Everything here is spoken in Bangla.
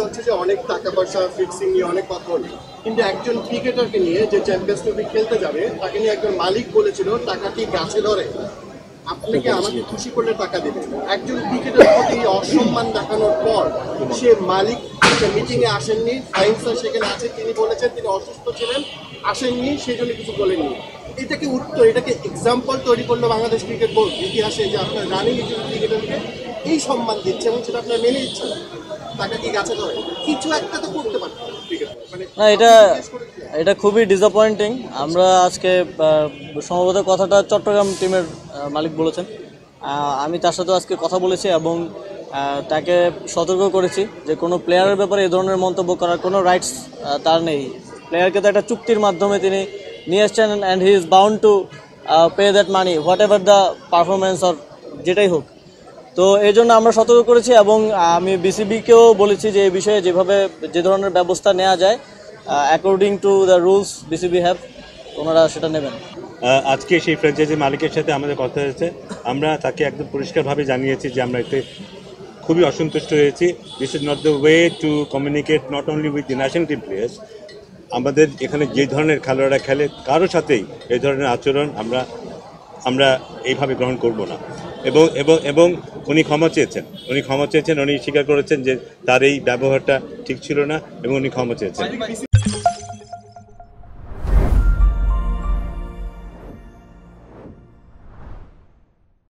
হচ্ছে যে অনেক টাকা পয়সা ফিক্সিং নিয়ে অনেক কথা হলো, কিন্তু একজন ক্রিকেটারকে নিয়ে যে চ্যাম্পিয়ন্স ট্রফি খেলতে যাবে তাকে নিয়ে একজন মালিক বলেছিল টাকা কি গাছে ধরে, আপনাকে আমাকে খুশি করলে টাকা দেবেন। একজন ক্রিকেটার প্রতি অসম্মান দেখানোর পর সে মালিক মিটিং এ আসেননি, ফাইন স্যার সেখানে আছে, তিনি বলেছেন তিনি অসুস্থ ছিলেন, আসেননি, সেই জন্য কিছু বলেননি। এটাকে উত্তর, এটাকে এক্সাম্পল তৈরি করলো বাংলাদেশ ক্রিকেট বোর্ড ইতিহাসে, যে আপনার রানিং একজন ক্রিকেটারকে এই সম্মান দিচ্ছে এবং সেটা আপনার মেনে নিচ্ছেন। টাকা কি গাছে ধরে? কিছু একটা তো করতে পারতেন ক্রিকেট মানে। না, এটা খুবই ডিসঅ্যাপয়েন্টিং। আমরা আজকে সম্ভবত কথাটা চট্টগ্রাম টিমের মালিক বলেছেন, আমি তার সাথেও আজকে কথা বলেছি এবং তাকে সতর্ক করেছি যে কোনো প্লেয়ারের ব্যাপারে এই ধরনের মন্তব্য করার কোনো রাইটস তার নেই। প্লেয়ারকে তো একটা চুক্তির মাধ্যমে তিনি নিয়ে এসছেন and he is bound to pay that money what ever the performance or যেটাই হোক। তো এই জন্য আমরা সতর্ক করেছি এবং আমি বিসিবিকেও বলেছি যে এই বিষয়ে যেভাবে যে ধরনের ব্যবস্থা নেওয়া যায় according to the rules BCB have, ওনারা সেটা নেবেন। আজকে সেই ফ্র্যাঞ্চাইজি মালিকের সাথে আমাদের কথা হয়েছে, আমরা তাকে একদম পরিষ্কারভাবে জানিয়েছি যে আমরা এতে খুবই অসন্তুষ্ট হয়েছি। This is not the way to communicate not only with the national team players. আমাদের এখানে যে ধরনের খেলোয়াড়রা খেলে কারোর সাথেই এই ধরনের আচরণ আমরা এইভাবে গ্রহণ করব না। এবং এবং এবং উনি ক্ষমা চেয়েছেন, উনি স্বীকার করেছেন যে তার এই ব্যবহারটা ঠিক ছিল না এবং উনি ক্ষমা চেয়েছেন।